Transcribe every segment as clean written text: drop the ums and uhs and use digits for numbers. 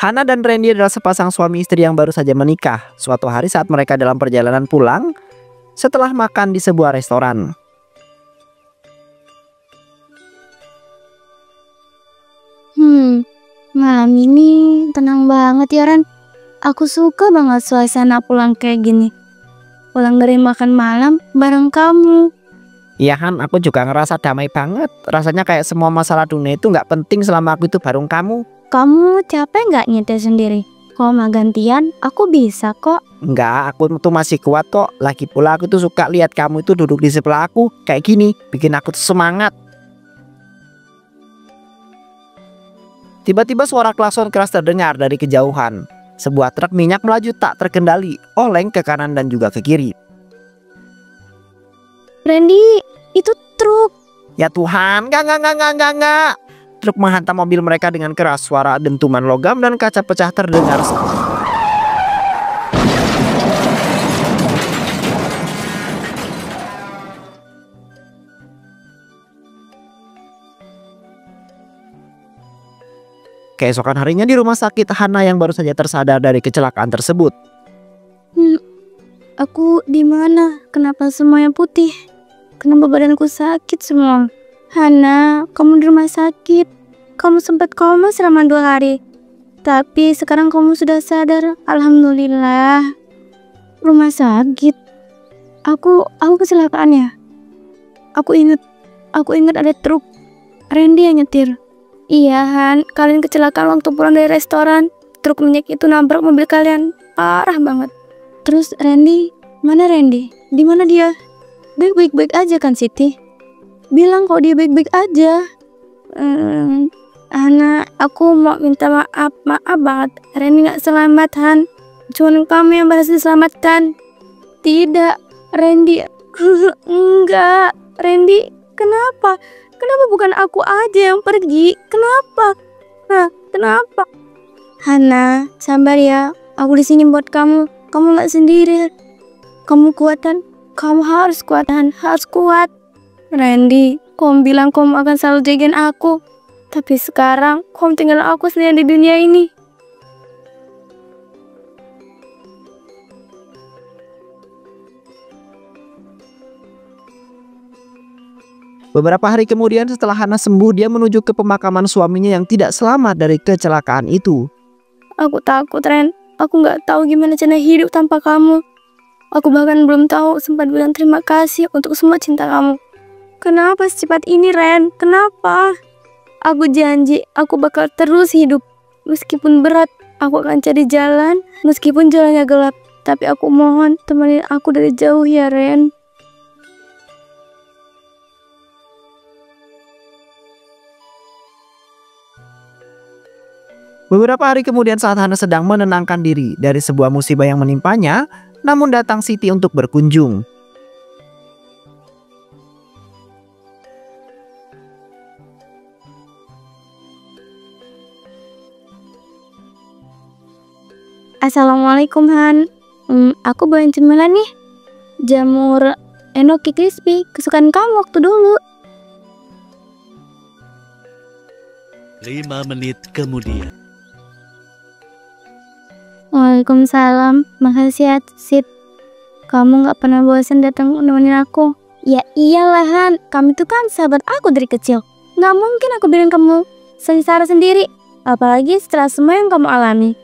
Hana dan Randy adalah sepasang suami istri yang baru saja menikah. Suatu hari saat mereka dalam perjalanan pulang, setelah makan di sebuah restoran. Malam ini tenang banget ya Ran. Aku suka banget suasana pulang kayak gini. Pulang dari makan malam bareng kamu. Iya Han, aku juga ngerasa damai banget. Rasanya kayak semua masalah dunia itu nggak penting selama aku itu bareng kamu. Kamu capek nggak nyetir sendiri? Kalau mau gantian, aku bisa kok. Enggak, aku tuh masih kuat kok. Lagi pula aku tuh suka lihat kamu itu duduk di sebelah aku kayak gini, bikin aku tuh semangat. Tiba-tiba suara klakson keras terdengar dari kejauhan. Sebuah truk minyak melaju tak terkendali, oleng ke kanan dan juga ke kiri. Randy, itu truk. Ya Tuhan, enggak. Truk menghantam mobil mereka dengan keras, suara dentuman logam dan kaca pecah terdengar. Keesokan harinya di rumah sakit, Hana yang baru saja tersadar dari kecelakaan tersebut. Aku di mana? Kenapa semuanya putih? Kenapa badanku sakit semua? Hana, kamu di rumah sakit. Kamu sempat koma selama 2 hari. Tapi sekarang kamu sudah sadar. Alhamdulillah. Rumah sakit. Aku kecelakaan ya. Aku ingat ada truk. Randy yang nyetir. Iya Han, kalian kecelakaan waktu pulang dari restoran. Truk minyak itu nabrak mobil kalian. Parah banget. Terus Randy, mana Randy? Di mana dia? Dia baik-baik aja kan Siti? Bilang kok dia baik-baik aja. Hana, aku mau minta maaf banget. Randy nggak selamat Han. Cuman kamu yang berhasil diselamatkan. Tidak, Randy. Enggak, Randy. Kenapa? Kenapa bukan aku aja yang pergi? Kenapa? Kenapa? Hana, sabar ya. Aku di sini buat kamu. Kamu nggak sendiri. Kamu kuat kan? Kamu harus kuat Han. Harus kuat. Randy, kamu bilang kamu akan selalu jagain aku. Tapi sekarang kamu tinggal aku sendiri di dunia ini. Beberapa hari kemudian setelah Hana sembuh, dia menuju ke pemakaman suaminya yang tidak selamat dari kecelakaan itu. Aku takut Ren. Aku nggak tahu gimana cara hidup tanpa kamu. Aku bahkan belum tahu sempat bilang terima kasih untuk semua cinta kamu. Kenapa secepat ini Ren? Kenapa? Aku janji aku bakal terus hidup. Meskipun berat, aku akan cari jalan. Meskipun jalannya gelap. Tapi aku mohon temenin aku dari jauh ya Ren. Beberapa hari kemudian saat Hana sedang menenangkan diri dari sebuah musibah yang menimpanya, namun datang Siti untuk berkunjung. Assalamualaikum Han. Aku bawain cemilan nih. Jamur enoki crispy, kesukaan kamu waktu dulu. 5 menit kemudian. Waalaikumsalam, makasih ya Sid. Kamu gak pernah bosan datang nemenin aku. Ya iyalah Han, kamu itu kan sahabat aku dari kecil. Gak mungkin aku bilang kamu sengsara sendiri. Apalagi setelah semua yang kamu alami.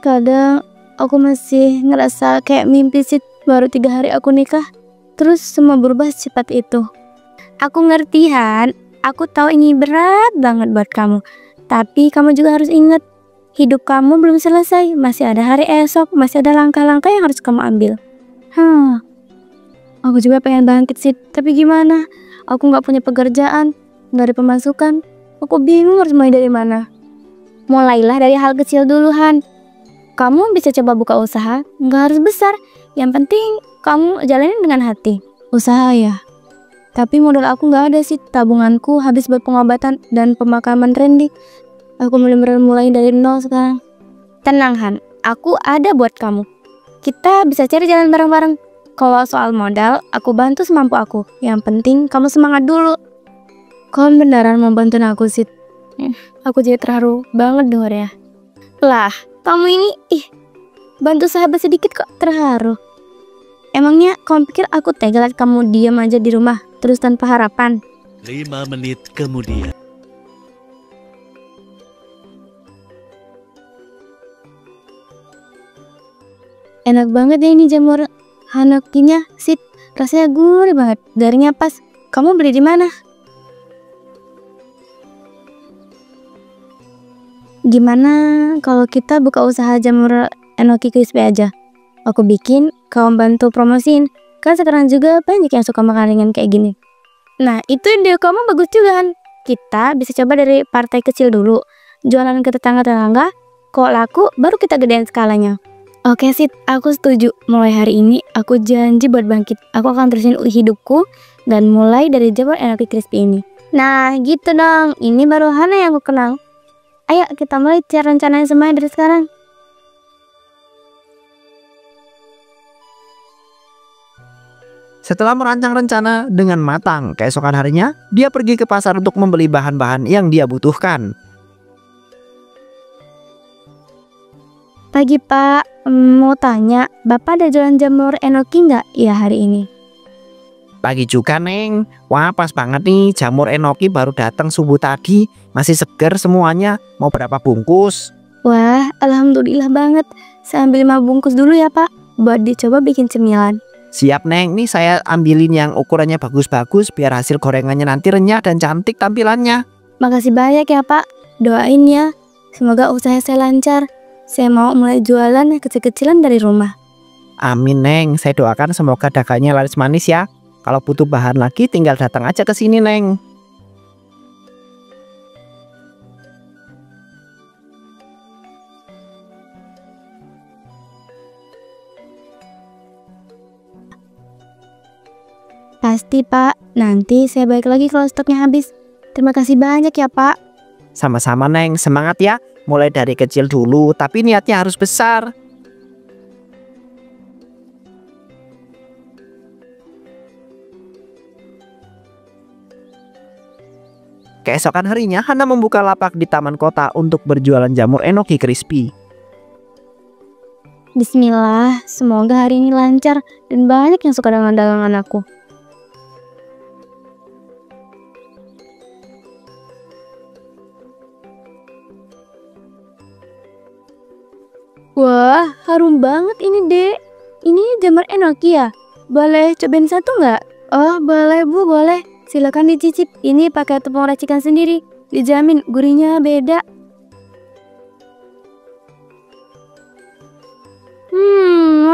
Kadang aku masih ngerasa kayak mimpi Sid. Baru 3 hari aku nikah, terus semua berubah secepat itu. Aku ngerti Han. Aku tahu ini berat banget buat kamu. Tapi kamu juga harus ingat, hidup kamu belum selesai. Masih ada hari esok, masih ada langkah-langkah yang harus kamu ambil. Aku juga pengen bangkit sih. Tapi gimana? Aku gak punya pekerjaan, gak ada pemasukan. Aku bingung harus mulai dari mana. Mulailah dari hal kecil dulu Han. Kamu bisa coba buka usaha, gak harus besar. Yang penting kamu jalanin dengan hati. Usaha ya. Tapi modal aku gak ada sih, tabunganku habis buat pengobatan dan pemakaman Randy. Aku benar-benar mulai dari nol sekarang. Tenang Han, aku ada buat kamu. Kita bisa cari jalan bareng-bareng. Kalau soal modal, aku bantu semampu aku. Yang penting kamu semangat dulu. Kamu beneran mau bantuin aku sih? Aku jadi terharu banget dengarnya. Lah, kamu ini bantu sahabat sedikit kok terharu. Emangnya kamu pikir aku tega liat kamu diam aja di rumah terus tanpa harapan? 5 menit kemudian. Enak banget ya ini jamur hanokinya, Sit. Rasanya gurih banget, garingnya pas. Kamu beli di mana? Gimana kalau kita buka usaha jamur enoki crispy aja? Aku bikin, kamu bantu promosiin. Kan sekarang juga banyak yang suka makan ringan kayak gini. Nah, itu ide kamu bagus juga kan? Kita bisa coba dari partai kecil dulu. Jualan ke tetangga-tetangga, kok laku baru kita gedein skalanya. Oke Sit, aku setuju. Mulai hari ini aku janji buat bangkit. Aku akan terusin hidupku dan mulai dari jamur enoki crispy ini. Nah, gitu dong. Ini baru Hana yang aku kenal. Ayo kita mulai cari rencananya semuanya dari sekarang. Setelah merancang rencana dengan matang, keesokan harinya dia pergi ke pasar untuk membeli bahan-bahan yang dia butuhkan. Pagi Pak, mau tanya, Bapak ada jualan jamur enoki nggak ya hari ini? Pagi juga Neng. Wah pas banget nih, jamur enoki baru datang subuh tadi. Masih segar semuanya. Mau berapa bungkus? Wah, alhamdulillah banget. Saya ambil 5 bungkus dulu ya Pak, buat dicoba bikin cemilan. Siap Neng, nih saya ambilin yang ukurannya bagus-bagus biar hasil gorengannya nanti renyah dan cantik tampilannya. Makasih banyak ya Pak, doain ya. Semoga usaha saya lancar. Saya mau mulai jualan kecil-kecilan dari rumah. Amin Neng, saya doakan semoga dagangnya laris manis ya. Kalau butuh bahan lagi tinggal datang aja ke sini Neng. Pasti Pak, nanti saya balik lagi kalau stoknya habis. Terima kasih banyak ya Pak. Sama-sama Neng, semangat ya. Mulai dari kecil dulu, tapi niatnya harus besar. Keesokan harinya, Hana membuka lapak di taman kota untuk berjualan jamur enoki crispy. Bismillah, semoga hari ini lancar dan banyak yang suka dengan dagangan aku. Wah, harum banget ini, Dek. Ini jamur enoki ya? Boleh cobain satu nggak? Oh, boleh, Bu, boleh. Silakan dicicip. Ini pakai tepung racikan sendiri. Dijamin gurihnya beda.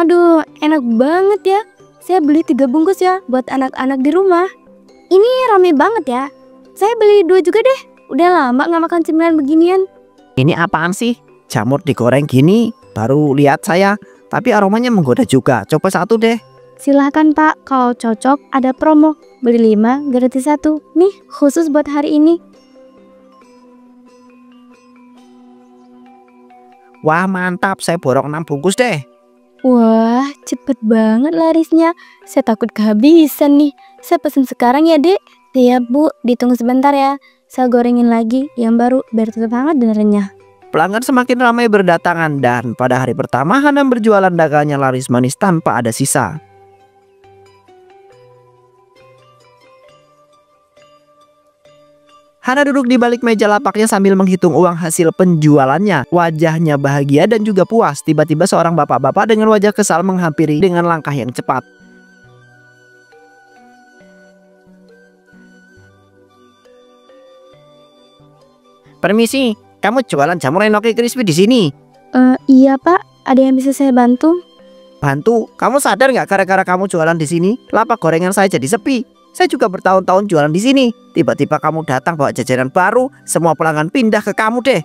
Aduh, enak banget ya. Saya beli 3 bungkus ya buat anak-anak di rumah. Ini rame banget ya. Saya beli 2 juga deh. Udah lama nggak makan cemilan beginian. Ini apaan sih? Jamur digoreng gini? Baru lihat saya, tapi aromanya menggoda juga. Coba satu deh. Silahkan Pak, kalau cocok ada promo. Beli 5 gratis 1. Nih, khusus buat hari ini. Wah mantap, saya borong 6 bungkus deh. Wah, cepet banget larisnya. Saya takut kehabisan nih. Saya pesen sekarang ya, Dek. Siap, Bu. Ditunggu sebentar ya. Saya gorengin lagi yang baru biar tetap hangat dan renyah. Pelanggan semakin ramai berdatangan dan pada hari pertama Hana berjualan dagangannya laris manis tanpa ada sisa. Hana duduk di balik meja lapaknya sambil menghitung uang hasil penjualannya. Wajahnya bahagia dan juga puas. Tiba-tiba seorang bapak-bapak dengan wajah kesal menghampiri dengan langkah yang cepat. Permisi, kamu jualan jamur enoki crispy di sini? Iya Pak, ada yang bisa saya bantu? Bantu? Kamu sadar nggak gara-gara kamu jualan di sini, lapak gorengan saya jadi sepi. Saya juga bertahun-tahun jualan di sini. Tiba-tiba kamu datang bawa jajanan baru, semua pelanggan pindah ke kamu deh.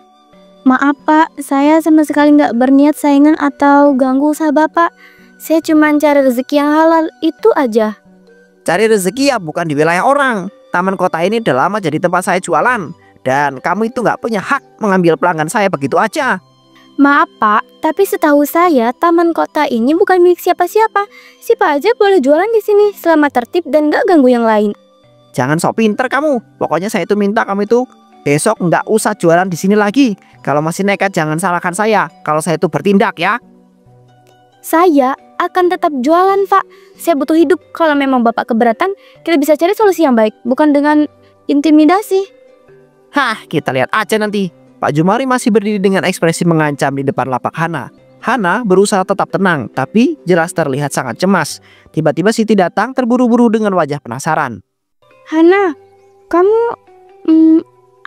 Maaf Pak, saya sama sekali nggak berniat saingan atau ganggu usaha Bapak. Saya cuma cari rezeki yang halal, itu aja. Cari rezeki ya bukan di wilayah orang. Taman kota ini udah lama jadi tempat saya jualan. Dan kamu itu nggak punya hak mengambil pelanggan saya begitu aja. Maaf Pak, tapi setahu saya taman kota ini bukan milik siapa-siapa. Siapa aja boleh jualan di sini selama tertib dan nggak ganggu yang lain. Jangan sok pinter kamu. Pokoknya saya itu minta kamu itu besok nggak usah jualan di sini lagi. Kalau masih nekat jangan salahkan saya. Kalau saya itu bertindak ya. Saya akan tetap jualan, Pak. Saya butuh hidup. Kalau memang Bapak keberatan, kita bisa cari solusi yang baik, bukan dengan intimidasi. Hah, kita lihat aja nanti. Pak Jumari masih berdiri dengan ekspresi mengancam di depan lapak Hana. Hana berusaha tetap tenang, tapi jelas terlihat sangat cemas. Tiba-tiba Siti datang terburu-buru dengan wajah penasaran. Hana, kamu...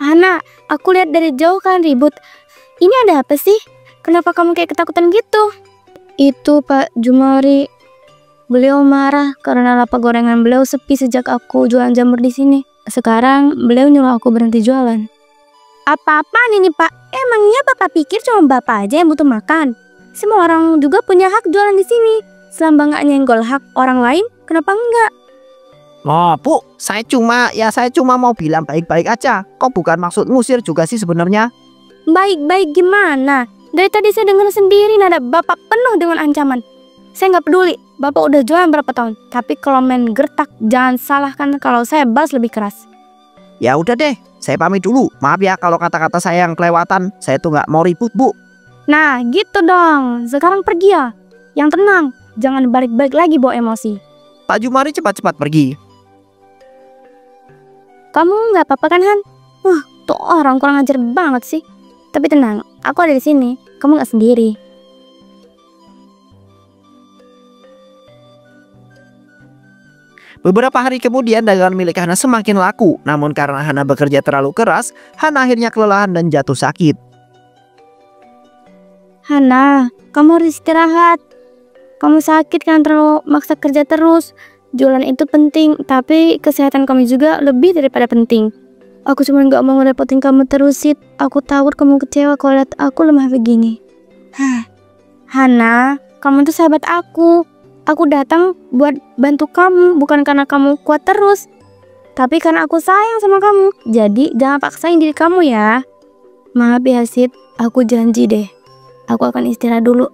Hana, aku lihat dari jauh kan ribut. Ini ada apa sih? Kenapa kamu kayak ketakutan gitu? Itu Pak Jumari. Beliau marah karena lapak gorengan beliau sepi sejak aku jualan jamur di sini. Sekarang beliau nyuruh aku berhenti jualan. Apa-apaan ini Pak? Emangnya Bapak pikir cuma Bapak aja yang butuh makan? Semua orang juga punya hak jualan di sini. Selama nggak nyenggol hak orang lain, kenapa enggak? Oh, Bu, saya cuma mau bilang baik-baik aja. Kok bukan maksud ngusir juga sih sebenarnya? Baik-baik gimana? Dari tadi saya dengar sendiri nada Bapak penuh dengan ancaman. Saya nggak peduli, Bapak udah jualan berapa tahun. Tapi kalau main gertak, jangan salahkan kalau saya balas lebih keras. Ya udah deh, saya pamit dulu. Maaf ya kalau kata-kata saya yang kelewatan. Saya tuh nggak mau ribut, Bu. Nah, gitu dong. Sekarang pergi ya. Yang tenang, jangan balik-balik lagi bawa emosi. Pak Jumari cepat-cepat pergi. Kamu nggak apa-apa kan, Han? Tuh orang kurang ajar banget sih. Tapi tenang, aku ada di sini. Kamu nggak sendiri. Beberapa hari kemudian dagangan milik Hana semakin laku. Namun karena Hana bekerja terlalu keras, Hana akhirnya kelelahan dan jatuh sakit. Hana, kamu harus istirahat. Kamu sakit kan terlalu maksa kerja terus. Jualan itu penting, tapi kesehatan kamu juga lebih daripada penting. Aku cuma gak mau ngerepotin kamu terus, Sid. Aku takut kamu kecewa kalau lihat aku lemah begini. Hana, kamu tuh sahabat aku. Aku datang buat bantu kamu, bukan karena kamu kuat terus, tapi karena aku sayang sama kamu. Jadi jangan paksain diri kamu ya. Maaf ya Sid, aku janji deh. Aku akan istirahat dulu,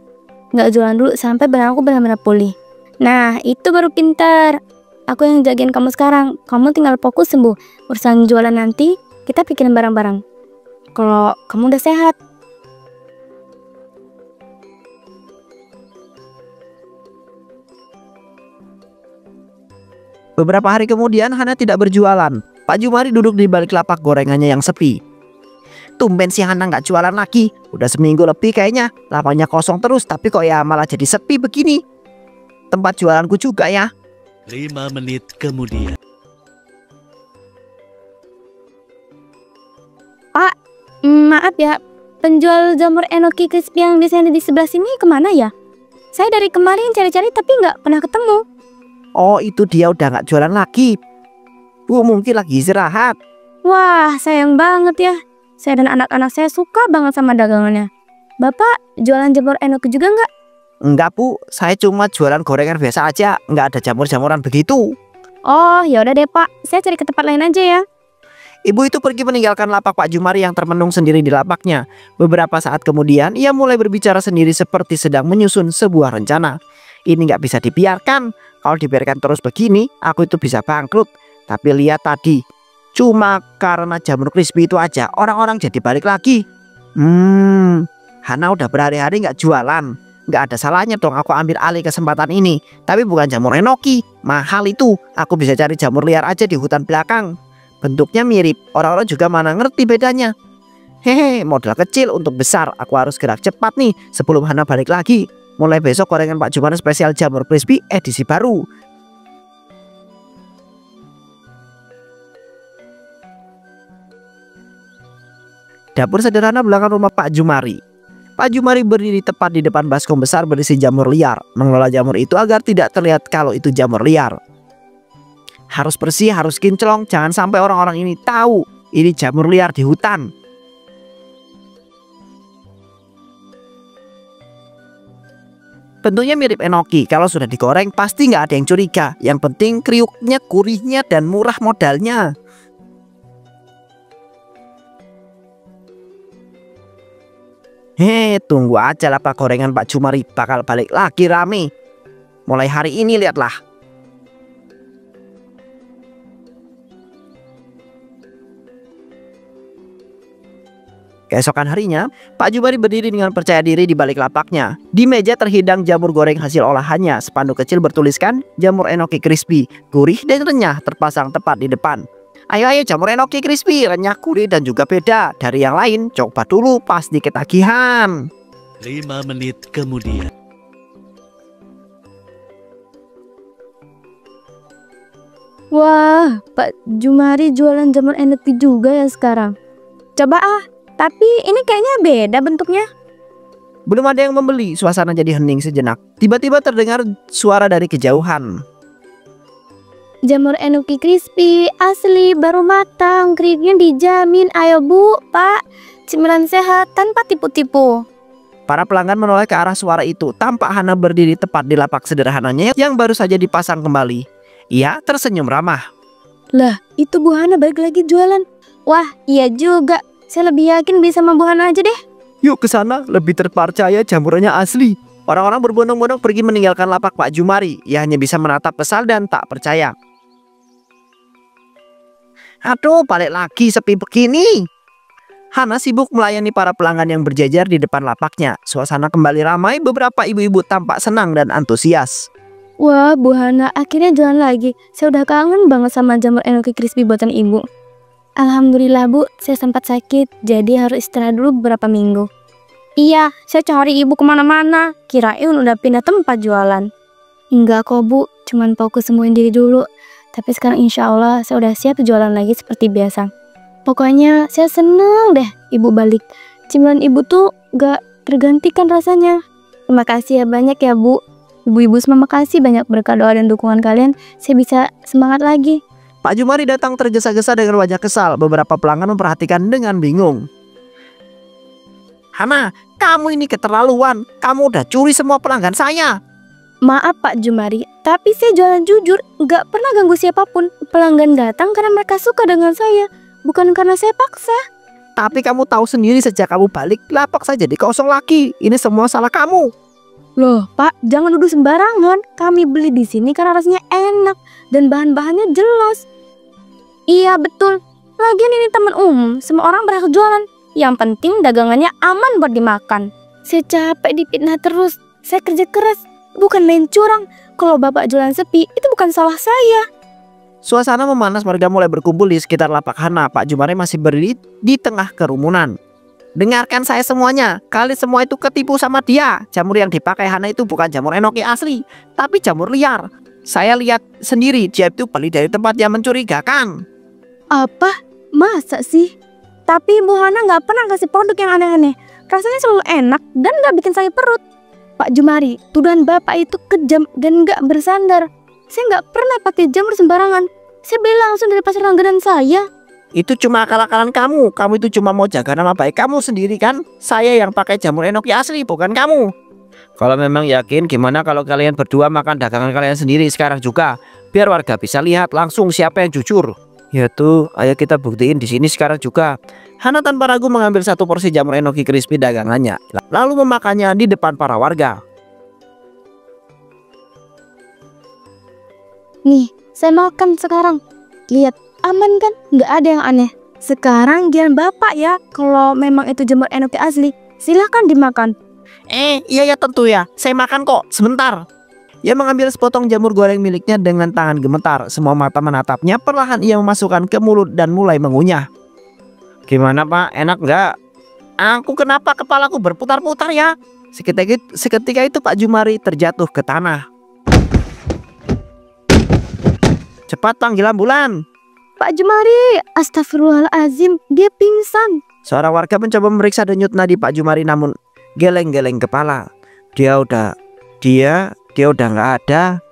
gak jualan dulu sampai badan aku benar-benar pulih. Nah, itu baru pintar. Aku yang jagain kamu sekarang. Kamu tinggal fokus sembuh. Urusan jualan nanti kita pikirin bareng-bareng. Kalau kamu udah sehat. Beberapa hari kemudian Hana tidak berjualan. Pak Jumari duduk di balik lapak gorengannya yang sepi. Tumben si Hana nggak jualan lagi. Udah seminggu lebih kayaknya. Lapaknya kosong terus, tapi kok ya malah jadi sepi begini. Tempat jualanku juga ya. 5 menit kemudian. Pak, maaf ya. Penjual jamur enoki crispy yang desain di sebelah sini kemana ya? Saya dari kemarin cari-cari tapi nggak pernah ketemu. Oh, itu dia udah nggak jualan lagi. Bu, mungkin lagi istirahat. Wah, sayang banget ya. Saya dan anak-anak saya suka banget sama dagangannya. Bapak jualan jamur enoki juga nggak? Enggak, Bu, saya cuma jualan gorengan biasa aja. Nggak ada jamur-jamuran begitu. Oh, ya udah deh Pak. Saya cari ke tempat lain aja ya. Ibu itu pergi meninggalkan lapak Pak Jumari yang termenung sendiri di lapaknya. Beberapa saat kemudian ia mulai berbicara sendiri seperti sedang menyusun sebuah rencana. Ini nggak bisa dibiarkan. Kalau dibiarkan terus begini, aku itu bisa bangkrut. Tapi lihat tadi, cuma karena jamur crispy itu aja orang-orang jadi balik lagi. Hana udah berhari-hari nggak jualan. Nggak ada salahnya dong aku ambil alih kesempatan ini. Tapi bukan jamur enoki, mahal itu. Aku bisa cari jamur liar aja di hutan belakang. Bentuknya mirip, orang-orang juga mana ngerti bedanya. Hehe, modal kecil untuk besar. Aku harus gerak cepat nih sebelum Hana balik lagi. Mulai besok gorengan Pak Jumari spesial jamur crispy edisi baru. Dapur sederhana belakang rumah Pak Jumari. Pak Jumari berdiri tepat di depan baskom besar berisi jamur liar. Mengelola jamur itu agar tidak terlihat kalau itu jamur liar. Harus bersih, harus kinclong. Jangan sampai orang-orang ini tahu ini jamur liar di hutan. Bentuknya mirip enoki. Kalau sudah digoreng pasti nggak ada yang curiga. Yang penting kriuknya, gurihnya, dan murah modalnya. Tunggu aja lah Pak, gorengan Pak Jumari bakal balik lagi rame. Mulai hari ini lihatlah. Keesokan harinya, Pak Jumari berdiri dengan percaya diri di balik lapaknya. Di meja terhidang jamur goreng hasil olahannya. Spanduk kecil bertuliskan jamur enoki crispy, gurih dan renyah terpasang tepat di depan. Ayo jamur enoki crispy, renyah, gurih dan juga beda dari yang lain. Coba dulu pasti ketagihan. 5 menit kemudian. Wah, Pak Jumari jualan jamur enoki juga ya sekarang. Coba tapi ini kayaknya beda bentuknya. Belum ada yang membeli, suasana jadi hening sejenak. Tiba-tiba terdengar suara dari kejauhan. Jamur enoki crispy, asli, baru matang, kriuknya dijamin. Ayo Bu, Pak, cemilan sehat tanpa tipu-tipu. Para pelanggan menoleh ke arah suara itu. Tampak Hana berdiri tepat di lapak sederhananya yang baru saja dipasang kembali. Ia tersenyum ramah. Lah, itu Bu Hana balik lagi jualan. Wah, iya juga. Saya lebih yakin beli sama Bu Hana aja deh. Yuk ke sana, lebih terpercaya jamurannya asli. Orang-orang berbondong-bondong pergi meninggalkan lapak Pak Jumari. Ia hanya bisa menatap kesal dan tak percaya. Aduh, balik lagi sepi begini. Hana sibuk melayani para pelanggan yang berjajar di depan lapaknya. Suasana kembali ramai, beberapa ibu-ibu tampak senang dan antusias. Wah, Bu Hana akhirnya jualan lagi. Saya udah kangen banget sama jamur enoki crispy buatan Ibu. Alhamdulillah Bu, saya sempat sakit, jadi harus istirahat dulu beberapa minggu. Iya, saya cari Ibu kemana-mana, kirain udah pindah tempat jualan. Enggak kok Bu, cuman fokus sembuhin diri dulu. Tapi sekarang insya Allah saya udah siap jualan lagi seperti biasa. Pokoknya saya seneng deh Ibu balik. Cemilan Ibu tuh gak tergantikan rasanya. Terima kasih ya banyak ya Bu. Ibu-ibu semua makasih banyak berkat doa dan dukungan kalian. Saya bisa semangat lagi. Pak Jumari datang tergesa-gesa dengan wajah kesal. Beberapa pelanggan memperhatikan dengan bingung. Hana, kamu ini keterlaluan. Kamu udah curi semua pelanggan saya. Maaf Pak Jumari, tapi saya jualan jujur, gak pernah ganggu siapapun. Pelanggan datang karena mereka suka dengan saya, bukan karena saya paksa. Tapi kamu tahu sendiri sejak kamu balik, lapak saya jadi kosong lagi. Ini semua salah kamu. Loh Pak, jangan duduk sembarangan. Kami beli di sini karena rasanya enak dan bahan-bahannya jelas. Iya betul. Lagian ini teman umum, semua orang berhak jualan. Yang penting dagangannya aman buat dimakan. Saya capek dipitnah terus. Saya kerja keras, bukan main curang. Kalau Bapak jualan sepi, itu bukan salah saya. Suasana memanas, warga mulai berkumpul di sekitar lapak Hana. Pak Jumari masih berdiri di tengah kerumunan. Dengarkan saya semuanya, kalian semua itu ketipu sama dia. Jamur yang dipakai Hana itu bukan jamur enoki asli, tapi jamur liar. Saya lihat sendiri, dia itu beli dari tempat yang mencurigakan. Apa? Masa sih? Tapi Bu Hana gak pernah kasih produk yang aneh-aneh. Rasanya selalu enak dan gak bikin sakit perut. Pak Jumari, tuduhan Bapak itu kejam dan gak bersandar. Saya gak pernah pakai jamur sembarangan. Saya beli langsung dari pasar langganan saya. Itu cuma akal-akalan kamu. Kamu itu cuma mau jaga nama baik kamu sendiri kan? Saya yang pakai jamur enoki asli, bukan kamu. Kalau memang yakin, gimana kalau kalian berdua makan dagangan kalian sendiri sekarang juga? Biar warga bisa lihat langsung siapa yang jujur. Ya tuh, ayo kita buktiin di sini sekarang juga. Hana tanpa ragu mengambil satu porsi jamur enoki crispy dagangannya, lalu memakannya di depan para warga. Nih, saya makan sekarang. Lihat, aman kan? Nggak ada yang aneh. Sekarang giliran Bapak ya. Kalau memang itu jamur enoki asli, silahkan dimakan. Iya tentu ya. Saya makan kok. Sebentar. Ia mengambil sepotong jamur goreng miliknya dengan tangan gemetar. Semua mata menatapnya. Perlahan ia memasukkan ke mulut dan mulai mengunyah. Gimana Pak? Enak nggak? Aku kenapa kepalaku berputar-putar ya? Seketika itu Pak Jumari terjatuh ke tanah. Cepat panggil ambulan. Pak Jumari, astagfirullahaladzim, dia pingsan. Seorang warga mencoba memeriksa denyut nadi Pak Jumari namun geleng-geleng kepala. Dia udah nggak ada.